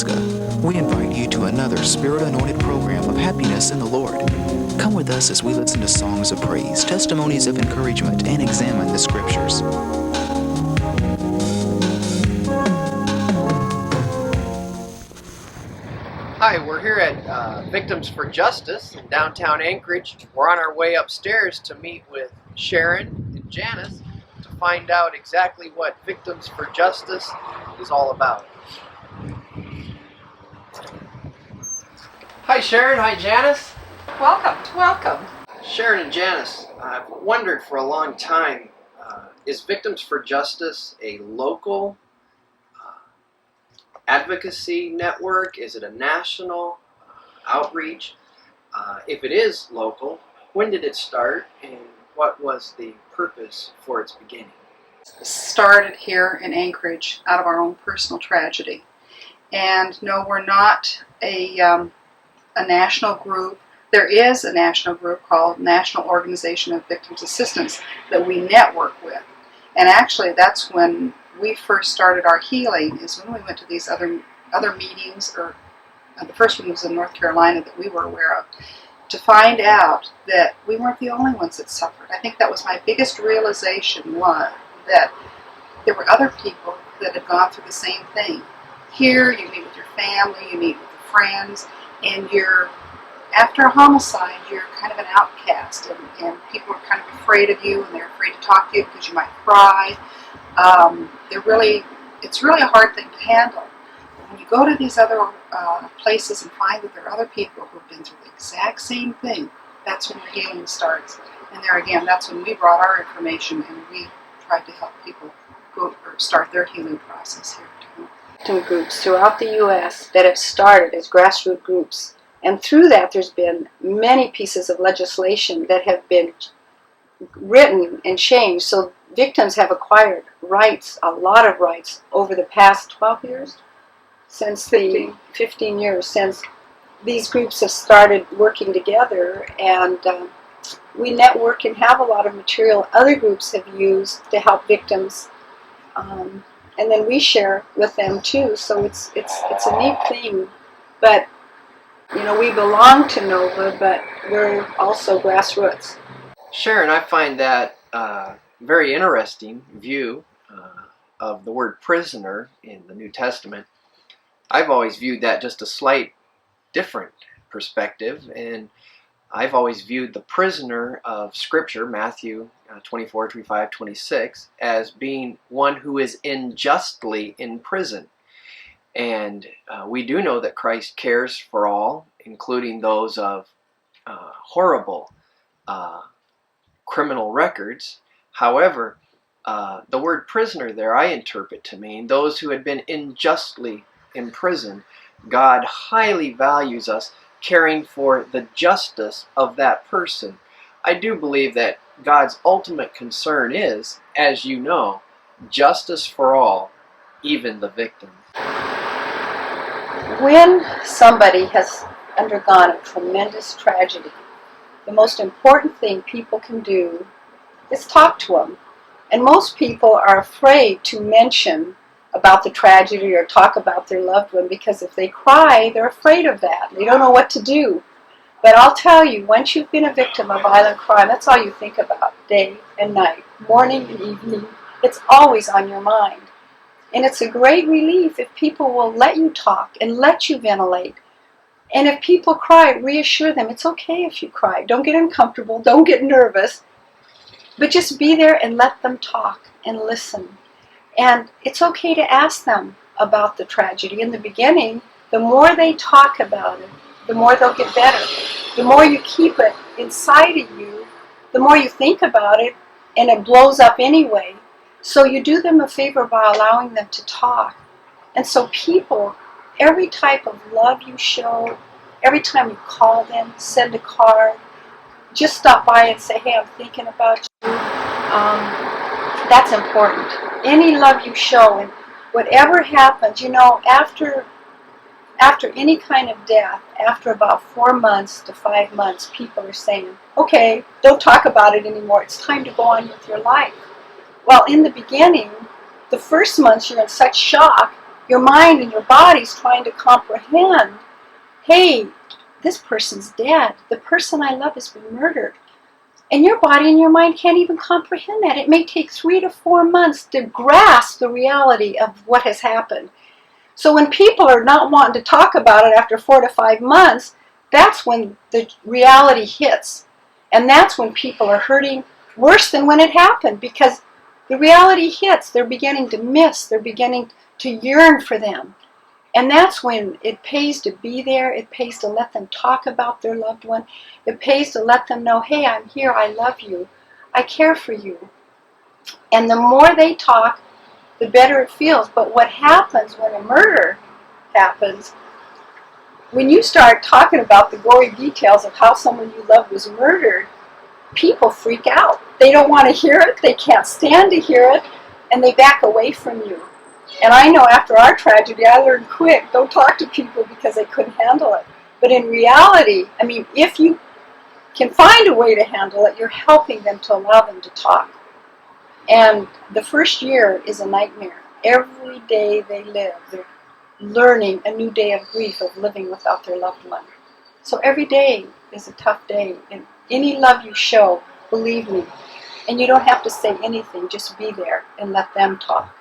Nebraska, we invite you to another Spirit-anointed program of happiness in the Lord. Come with us as we listen to songs of praise, testimonies of encouragement, and examine the Scriptures. Hi, we're here at Victims for Justice in downtown Anchorage. We're on our way upstairs to meet with Sharon and Janice to find out exactly what Victims for Justice is all about. Hi Sharon, hi Janice. Welcome. Sharon and Janice, I've wondered for a long time, is Victims for Justice a local advocacy network? Is it a national outreach? If it is local, when did it start and what was the purpose for its beginning? Started here in Anchorage out of our own personal tragedy. And no, we're not a national group. There is a national group called National Organization of Victims Assistance that we network with. And actually that's when we first started our healing, is when we went to these other meetings, or the first one was in North Carolina that we were aware of, to find out that we weren't the only ones that suffered. I think that was my biggest realization, was that there were other people that had gone through the same thing. Here you meet with your family, you meet with your friends, and after a homicide, you're kind of an outcast, and people are kind of afraid of you, and they're afraid to talk to you because you might cry. It's really a hard thing to handle. When you go to these other places and find that there are other people who have been through the exact same thing, that's when your healing starts. And there again, that's when we brought our information and we tried to help people start their healing process here too. Victim groups throughout the U.S. that have started as grassroots groups. And through that, there's been many pieces of legislation that have been written and changed. So victims have acquired rights, a lot of rights, over the past 12 years, since 15 years, since these groups have started working together. And we network and have a lot of material other groups have used to help victims. And then we share with them too. So it's a neat thing. But you know, we belong to NOVA, but we're also grassroots. Sharon, I find that very interesting view of the word prisoner in the New Testament. I've always viewed that just a slight different perspective, and I've always viewed the prisoner of Scripture, Matthew 24, 25, 26, as being one who is unjustly in prison. And we do know that Christ cares for all, including those of horrible criminal records. However, the word prisoner there I interpret to mean those who had been unjustly imprisoned. God highly values us caring for the justice of that person. I do believe that God's ultimate concern is, as you know, justice for all, even the victim. When somebody has undergone a tremendous tragedy, the most important thing people can do is talk to them. And most people are afraid to mention about the tragedy or talk about their loved one, because if they cry, they're afraid of that. They don't know what to do. But I'll tell you, once you've been a victim of violent crime, that's all you think about, day and night, morning and evening. It's always on your mind. And it's a great relief if people will let you talk and let you ventilate. And if people cry, reassure them. It's okay if you cry. Don't get uncomfortable. Don't get nervous. But just be there and let them talk and listen. And it's okay to ask them about the tragedy. In the beginning, the more they talk about it, the more they'll get better. The more you keep it inside of you, the more you think about it, and it blows up anyway. So you do them a favor by allowing them to talk. And so people, every type of love you show, every time you call them, send a card, just stop by and say, hey, I'm thinking about you. That's important. Any love you show, and whatever happens, you know, after any kind of death, after about 4 months to 5 months, people are saying, okay, don't talk about it anymore. It's time to go on with your life. Well, in the beginning, the first months you're in such shock your mind and your body's trying to comprehend, hey, this person's dead. The person I love has been murdered. And your body and your mind can't even comprehend that. It may take 3 to 4 months to grasp the reality of what has happened. So when people are not wanting to talk about it after 4 to 5 months, that's when the reality hits. And that's when people are hurting worse than when it happened, because the reality hits. They're beginning to miss. They're beginning to yearn for them. And that's when it pays to be there. It pays to let them talk about their loved one. It pays to let them know, hey, I'm here. I love you. I care for you. And the more they talk, the better it feels. But what happens when a murder happens, when you start talking about the gory details of how someone you love was murdered, people freak out. They don't want to hear it. They can't stand to hear it. And they back away from you. And I know after our tragedy, I learned quick, don't talk to people because they couldn't handle it. But in reality, I mean, if you can find a way to handle it, you're helping them to allow them to talk. And the first year is a nightmare. Every day they live, they're learning a new day of grief of living without their loved one. So every day is a tough day. And any love you show, believe me, and you don't have to say anything, just be there and let them talk.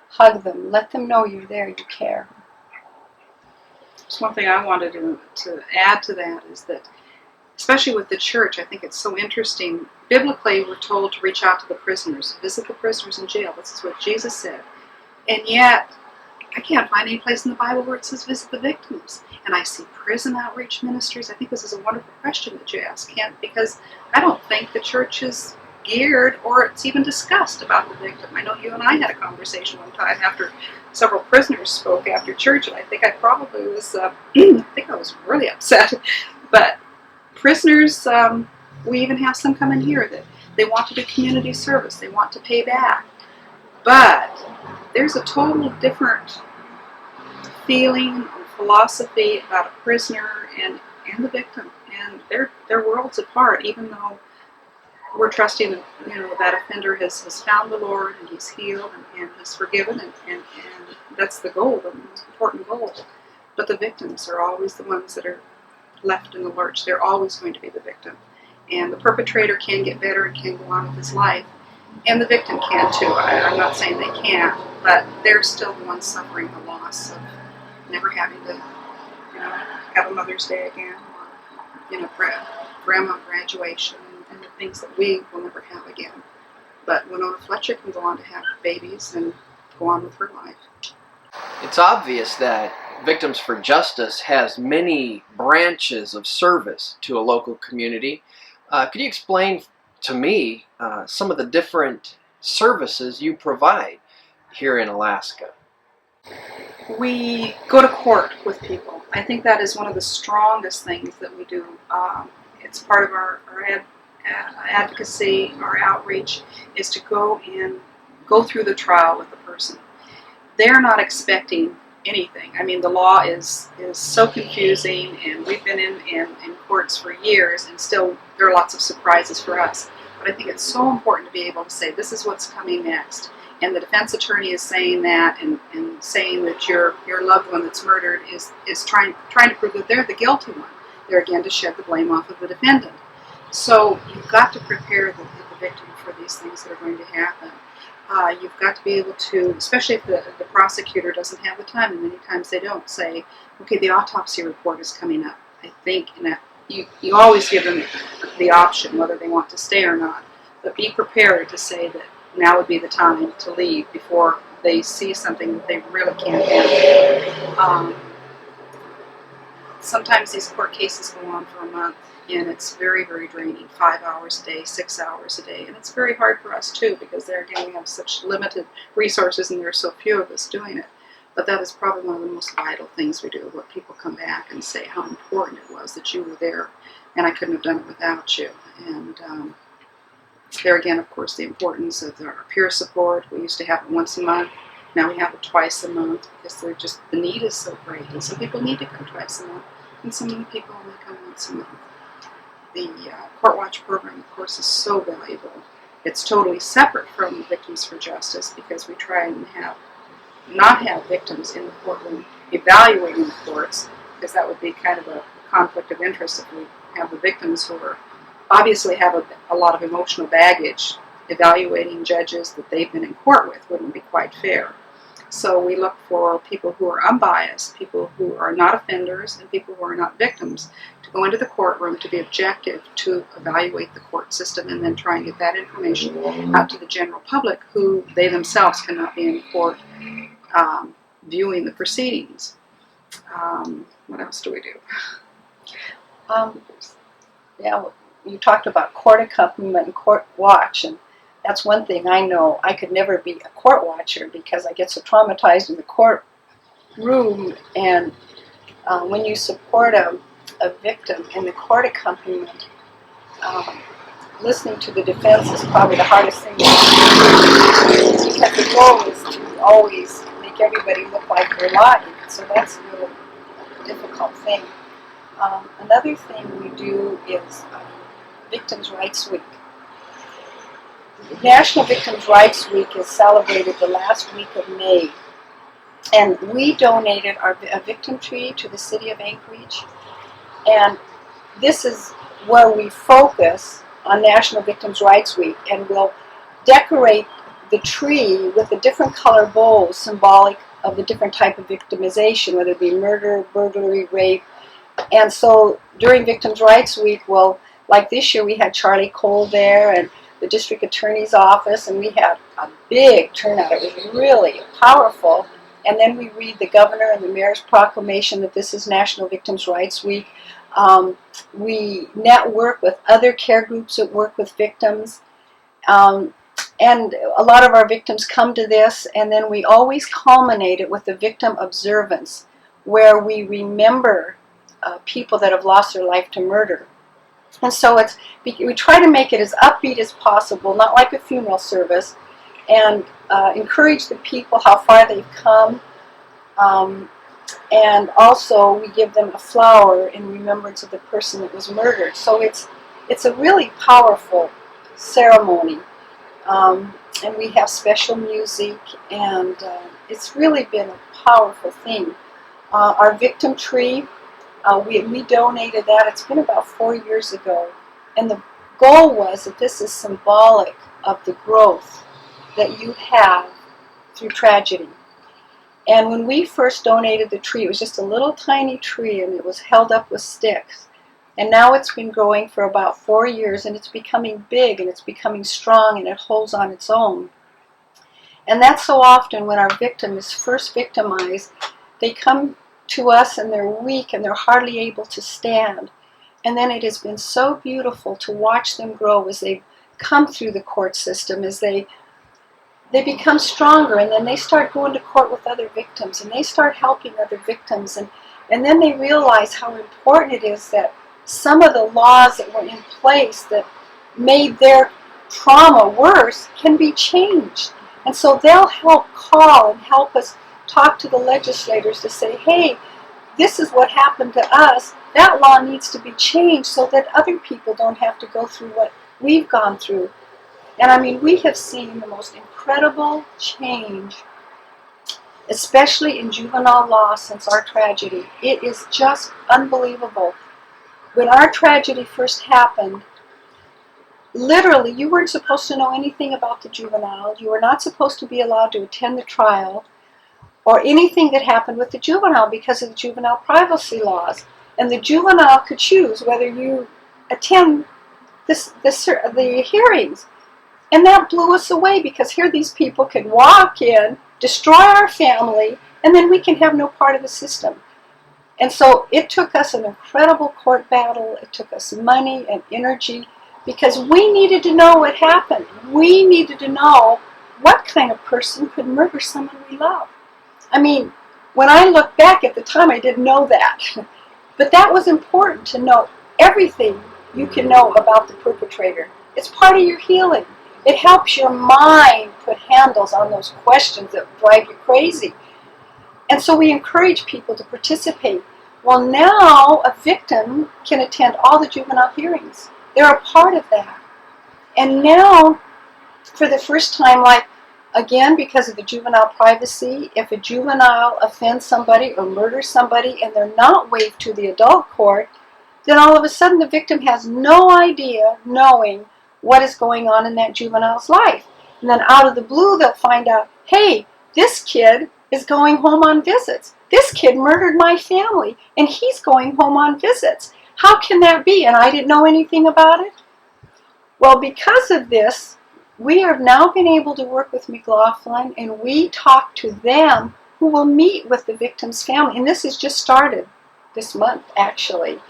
Hug them. Let them know you're there, you care. Just one thing I wanted to add to that is that, especially with the church, I think it's so interesting. Biblically, we're told to reach out to the prisoners, visit the prisoners in jail. This is what Jesus said. And yet, I can't find any place in the Bible where it says visit the victims. And I see prison outreach ministries. I think this is a wonderful question that you asked, Kent, because I don't think the church is geared or it's even discussed about the victim. I know you and I had a conversation one time after several prisoners spoke after church, and I think I probably was, I think I was really upset. But prisoners, we even have some come in here that they want to do community service. They want to pay back. But there's a totally different feeling and philosophy about a prisoner and the victim. And they're worlds apart, even though we're trusting that, that offender has found the Lord and he's healed and he's forgiven, and that's the goal, the most important goal. But the victims are always the ones that are left in the lurch. They're always going to be the victim. And the perpetrator can get better and can go on with his life. And the victim can too. I'm not saying they can't, but they're still the ones suffering the loss of never having to, have a Mother's Day again, or, grandma graduation, and the things that we will never have again. But Winona Fletcher can go on to have babies and go on with her life. It's obvious that Victims for Justice has many branches of service to a local community. Could you explain to me some of the different services you provide here in Alaska? We go to court with people. I think that is one of the strongest things that we do. It's part of our advocacy, our outreach, is to go through the trial with the person. They're not expecting anything. I mean, the law is so confusing, and we've been in courts for years, and still there are lots of surprises for us. But I think it's so important to be able to say, this is what's coming next. And the defense attorney is saying that, and saying that your loved one that's murdered is trying to prove that they're the guilty one. They're again to shed the blame off of the defendant. So you've got to prepare the victim for these things that are going to happen. You've got to be able to, especially if the prosecutor doesn't have the time, and many times they don't, say, okay, the autopsy report is coming up. I think, and you always give them the option whether they want to stay or not. But be prepared to say that now would be the time to leave before they see something that they really can't handle. Sometimes these court cases go on for a month, and it's very, very draining. 5 hours a day, 6 hours a day. And it's very hard for us, too, because there again we have such limited resources and there are so few of us doing it. But that is probably one of the most vital things we do, where people come back and say how important it was that you were there, and I couldn't have done it without you. And there again, of course, the importance of our peer support. We used to have it once a month. Now we have it twice a month, because the need is so great. And some people need to come twice a month, and some people only come once a month. The Court Watch program, of course, is so valuable. It's totally separate from Victims for Justice, because we try and have not have victims in the courtroom evaluating the courts, because that would be kind of a conflict of interest if we have the victims who are obviously have a lot of emotional baggage. Evaluating judges that they've been in court with wouldn't be quite fair. So we look for people who are unbiased, people who are not offenders, and people who are not victims to go into the courtroom to be objective, to evaluate the court system, and then try and get that information out to the general public, who they themselves cannot be in court viewing the proceedings. What else do we do? Yeah, you talked about court accompaniment and court watch, and that's one thing I know. I could never be a court watcher because I get so traumatized in the courtroom. And when you support a victim in the court accompaniment, listening to the defense is probably the hardest thing to do, because the goal is to always make everybody look like they're lying. So that's a really difficult thing. Another thing we do is Victims' Rights Week. National Victims' Rights Week is celebrated the last week of May, and we donated a victim tree to the city of Anchorage, and this is where we focus on National Victims' Rights Week, and we'll decorate the tree with the different color bowls symbolic of the different type of victimization, whether it be murder, burglary, rape. And so during Victims' Rights Week, well, like this year we had Charlie Cole there and the district attorney's office, and we had a big turnout. It was really powerful. And then we read the governor and the mayor's proclamation that this is National Victims' Rights Week. We network with other care groups that work with victims. And a lot of our victims come to this, and then we always culminate it with the victim observance, where we remember people that have lost their life to murder. And so we try to make it as upbeat as possible, not like a funeral service, and encourage the people how far they've come. And also we give them a flower in remembrance of the person that was murdered. So it's a really powerful ceremony. And we have special music, and it's really been a powerful thing. Our victim tree, we donated that. It's been about 4 years ago. And the goal was that this is symbolic of the growth that you have through tragedy. And when we first donated the tree, it was just a little tiny tree, and it was held up with sticks. And now it's been growing for about 4 years, and it's becoming big, and it's becoming strong, and it holds on its own. And that's so often when our victim is first victimized, they come to us and they're weak and they're hardly able to stand. And then it has been so beautiful to watch them grow as they come through the court system, as they become stronger, and then they start going to court with other victims, and they start helping other victims, and then they realize how important it is that some of the laws that were in place that made their trauma worse can be changed. And so they'll help call and help us talk to the legislators to say, hey, this is what happened to us. That law needs to be changed so that other people don't have to go through what we've gone through. And I mean, we have seen the most incredible change, especially in juvenile law since our tragedy. It is just unbelievable. When our tragedy first happened, literally, you weren't supposed to know anything about the juvenile. You were not supposed to be allowed to attend the trial or anything that happened with the juvenile because of the juvenile privacy laws. And the juvenile could choose whether you attend the hearings. And that blew us away, because here these people can walk in, destroy our family, and then we can have no part of the system. And so it took us an incredible court battle. It took us money and energy, because we needed to know what happened. We needed to know what kind of person could murder someone we love. I mean, when I look back at the time, I didn't know that. But that was important, to know everything you can know about the perpetrator. It's part of your healing. It helps your mind put handles on those questions that drive you crazy. And so we encourage people to participate. Well, now a victim can attend all the juvenile hearings. They're a part of that. And now, for the first time, like again, because of the juvenile privacy, if a juvenile offends somebody or murders somebody and they're not waived to the adult court, then all of a sudden the victim has no idea knowing what is going on in that juvenile's life. And then out of the blue they'll find out, hey, this kid is going home on visits. This kid murdered my family and he's going home on visits. How can that be? And I didn't know anything about it? Well, because of this, we have now been able to work with McLaughlin, and we talk to them who will meet with the victim's family. And this has just started this month, actually,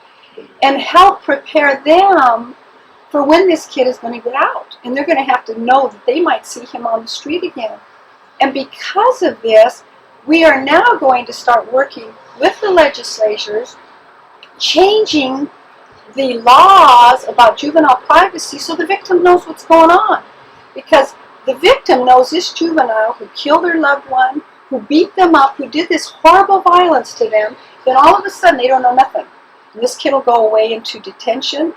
and help prepare them for when this kid is going to get out. And they're going to have to know that they might see him on the street again. And because of this, we are now going to start working with the legislatures, changing the laws about juvenile privacy so the victim knows what's going on. Because the victim knows this juvenile who killed their loved one, who beat them up, who did this horrible violence to them, then all of a sudden they don't know nothing. And this kid will go away into detention.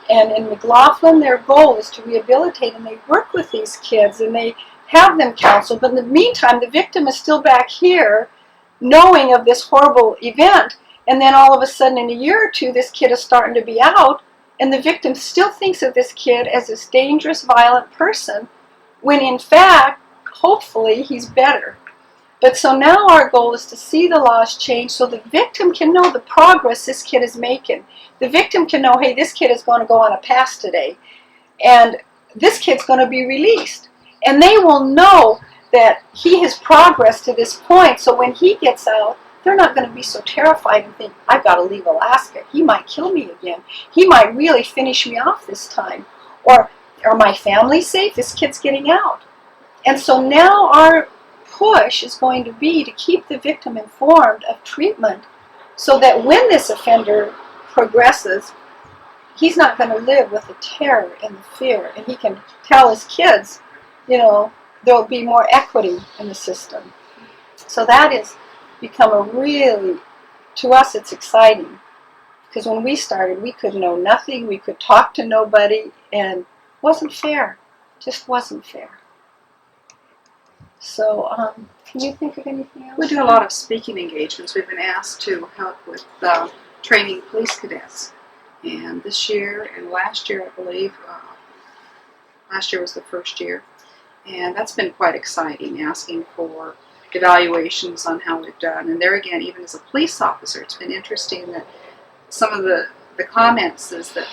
And in McLaughlin, their goal is to rehabilitate, and they work with these kids and they have them counseled. But in the meantime, the victim is still back here knowing of this horrible event. And then all of a sudden in a year or two, this kid is starting to be out, and the victim still thinks of this kid as this dangerous, violent person, when in fact, hopefully, he's better. But so now our goal is to see the laws change so the victim can know the progress this kid is making. The victim can know, hey, this kid is going to go on a pass today, and this kid's going to be released. And they will know that he has progressed to this point, so when he gets out, they're not going to be so terrified and think, I've got to leave Alaska. He might kill me again. He might really finish me off this time. Or, are my family safe? This kid's getting out. And so now our push is going to be to keep the victim informed of treatment so that when this offender progresses, he's not going to live with the terror and the fear. And he can tell his kids, you know, there will be more equity in the system. So that is become a really, to us it's exciting, because when we started we could know nothing, we could talk to nobody, and it wasn't fair, just wasn't fair. So can you think of anything else? We do a lot of speaking engagements. We've been asked to help with training police cadets, and this year and last year, I believe, last year was the first year, and that's been quite exciting, asking for evaluations on how we've done. And there again, even as a police officer, it's been interesting that some of the comments is that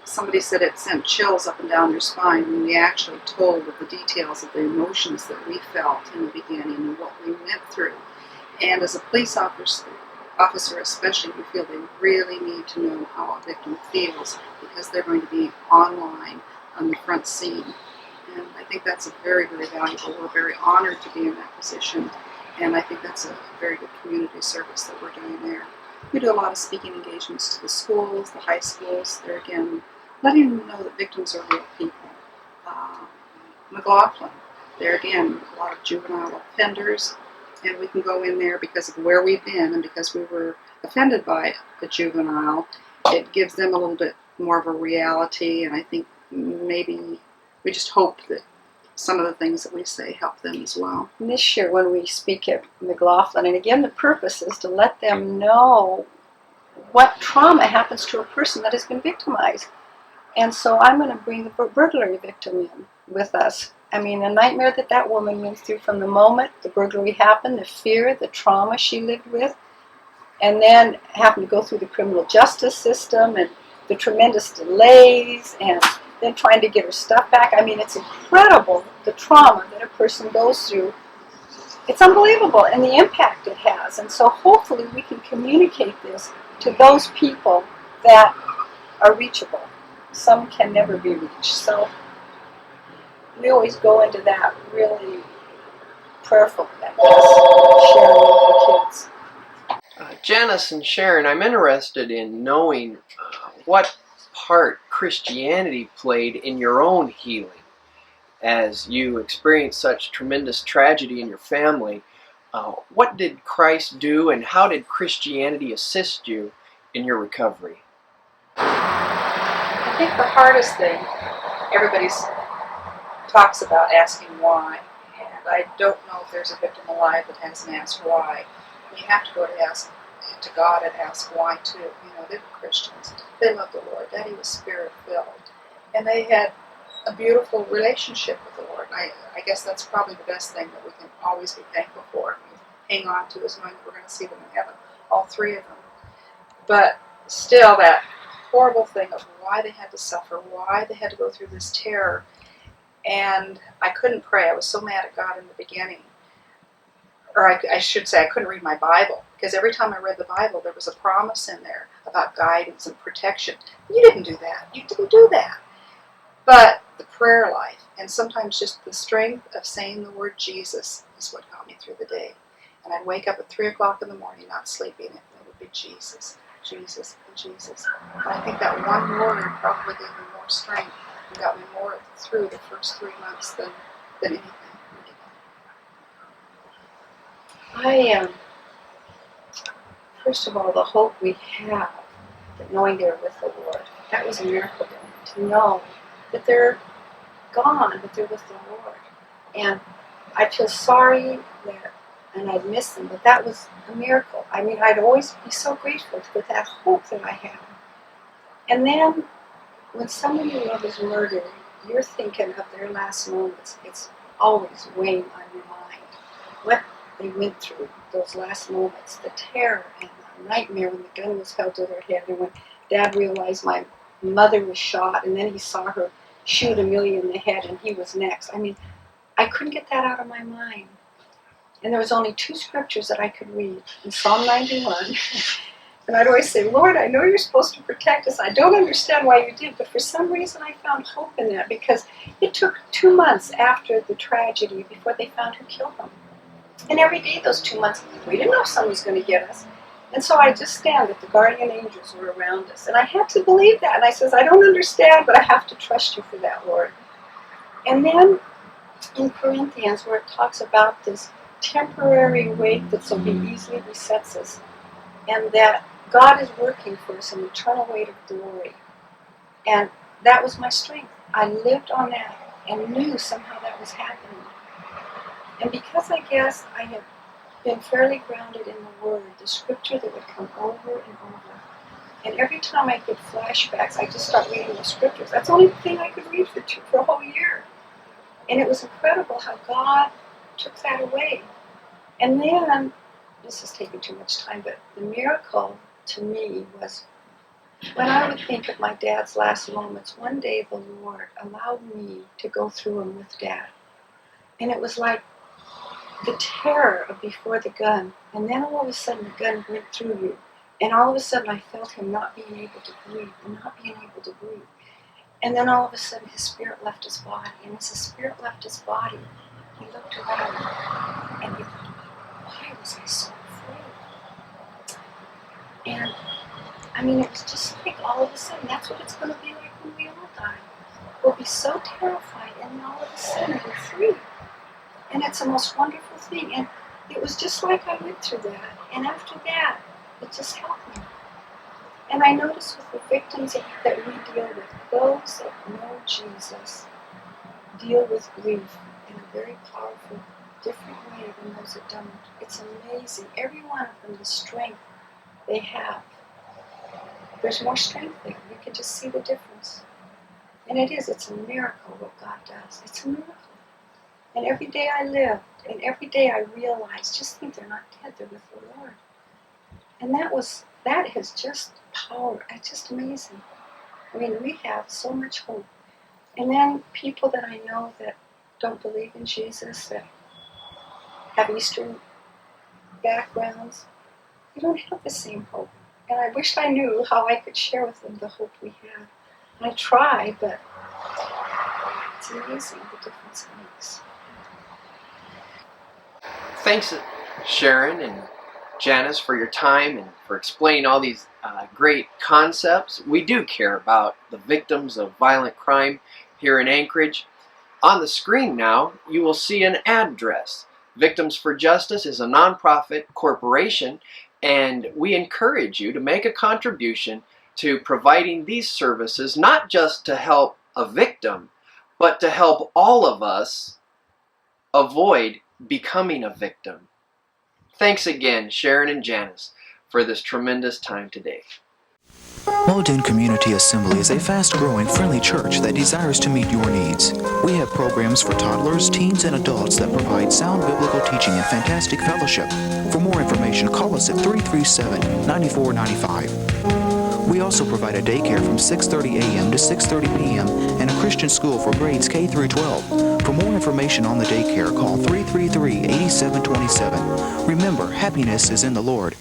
somebody said it sent chills up and down their spine when we actually told of the details of the emotions that we felt in the beginning and what we went through. And as a police officer especially, we feel they really need to know how a victim feels, because they're going to be online on the front scene. And I think that's a very, very valuable. We're very honored to be in that position, and I think that's a very good community service that we're doing there. We do a lot of speaking engagements to the schools, the high schools. There again, letting them know that victims are real people. McLaughlin, there again, a lot of juvenile offenders, and we can go in there because of where we've been and because we were offended by a juvenile. It gives them a little bit more of a reality, and I think maybe we just hope that some of the things that we say help them as well. And this year when we speak at McLaughlin, and again the purpose is to let them know what trauma happens to a person that has been victimized. And so I'm going to bring the burglary victim in with us. I mean, the nightmare that that woman went through from the moment the burglary happened, the fear, the trauma she lived with, and then having to go through the criminal justice system and the tremendous delays, and then trying to get her stuff back. I mean, it's incredible, the trauma that a person goes through. It's unbelievable, and the impact it has. And so hopefully we can communicate this to those people that are reachable. Some can never be reached. So we always go into that really prayerful, I guess, sharing with the kids. Janice and Sharon, I'm interested in knowing what part Christianity played in your own healing as you experienced such tremendous tragedy in your family. What did Christ do, and how did Christianity assist you in your recovery? I think the hardest thing, everybody talks about asking why, I don't know if there's a victim alive that hasn't asked why. You have to go to God and ask why too. You know, they were Christians. They loved the Lord. Daddy was Spirit-filled. And they had a beautiful relationship with the Lord. And I guess that's probably the best thing that we can always be thankful for. Hang on to is knowing that we're going to see them in heaven, all three of them. But still, that horrible thing of why they had to suffer, why they had to go through this terror. And I couldn't pray. I was so mad at God in the beginning. Or I should say I couldn't read my Bible, because every time I read the Bible there was a promise in there about guidance and protection. You didn't do that. You didn't do that. But the prayer life, and sometimes just the strength of saying the word Jesus is what got me through the day. And I'd wake up at 3 o'clock in the morning not sleeping, and it would be Jesus, Jesus, and Jesus. And I think that one word probably gave me more strength and got me more through the first 3 months than anything. First of all, the hope we have that knowing they're with the Lord, that was a miracle to know that they're gone, but they're with the Lord. And I feel sorry that, and I'd miss them, but that was a miracle. I mean, I'd always be so grateful for that hope that I have. And then, when someone you love is murdered, you're thinking of their last moments. It's always weighing on your mind. What they went through, those last moments, the terror and the nightmare when the gun was held to their head, and when Dad realized my mother was shot, and then he saw her shoot Amelia in the head, and he was next. I mean, I couldn't get that out of my mind. And there was only 2 scriptures that I could read, in Psalm 91. And I'd always say, Lord, I know you're supposed to protect us. I don't understand why you did, but for some reason I found hope in that, because it took 2 months after the tragedy before they found who killed them. And every day those 2 months, we didn't know if someone was going to get us. And so I just stand that the guardian angels were around us. And I had to believe that. And I says, I don't understand, but I have to trust you for that, Lord. And then in Corinthians, where it talks about this temporary weight that so easily besets us, and that God is working for us an eternal weight of glory. And that was my strength. I lived on that and knew somehow that was happening. And because I guess I have been fairly grounded in the Word, the scripture that would come over and over. And every time I get flashbacks, I just start reading the scriptures. That's the only thing I could read for a whole year. And it was incredible how God took that away. And then, this is taking too much time, but the miracle to me was when I would think of my dad's last moments, one day the Lord allowed me to go through them with Dad. And it was like the terror of before the gun, and then all of a sudden the gun went through you, and all of a sudden I felt him not being able to breathe, and not being able to breathe. And then all of a sudden his spirit left his body, and as his spirit left his body, he looked around, and he thought, why was I so afraid? And I mean, it was just like all of a sudden, that's what it's going to be like when we all die. We'll be so terrified, and then all of a sudden we're free. And it's the most wonderful thing. And it was just like I went through that. And after that, it just helped me. And I notice with the victims that we deal with, those that know Jesus deal with grief in a very powerful, different way than those that don't. It's amazing. Every one of them, the strength they have. There's more strength there. You can just see the difference. And it's a miracle what God does. It's a miracle. And every day I live, and every day I realize, just think they're not dead, they're with the Lord. And that is just power. It's just amazing. I mean, we have so much hope. And then people that I know that don't believe in Jesus, that have Eastern backgrounds, they don't have the same hope. And I wish I knew how I could share with them the hope we have. And I try, but it's amazing the difference it makes. Thanks, Sharon and Janice, for your time and for explaining all these great concepts. We do care about the victims of violent crime here in Anchorage. On the screen now, you will see an address. Victims for Justice is a nonprofit corporation, and we encourage you to make a contribution to providing these services, not just to help a victim, but to help all of us avoid becoming a victim. Thanks again, Sharon and Janice, for this tremendous time today. Muldoon Community Assembly is a fast-growing, friendly church that desires to meet your needs. We have programs for toddlers, teens, and adults that provide sound biblical teaching and fantastic fellowship. For more information, call us at 337-9495. We also provide a daycare from 6:30 a.m. to 6:30 p.m. and a Christian school for grades K through 12. For more information on the daycare, call 333-8727. Remember, happiness is in the Lord.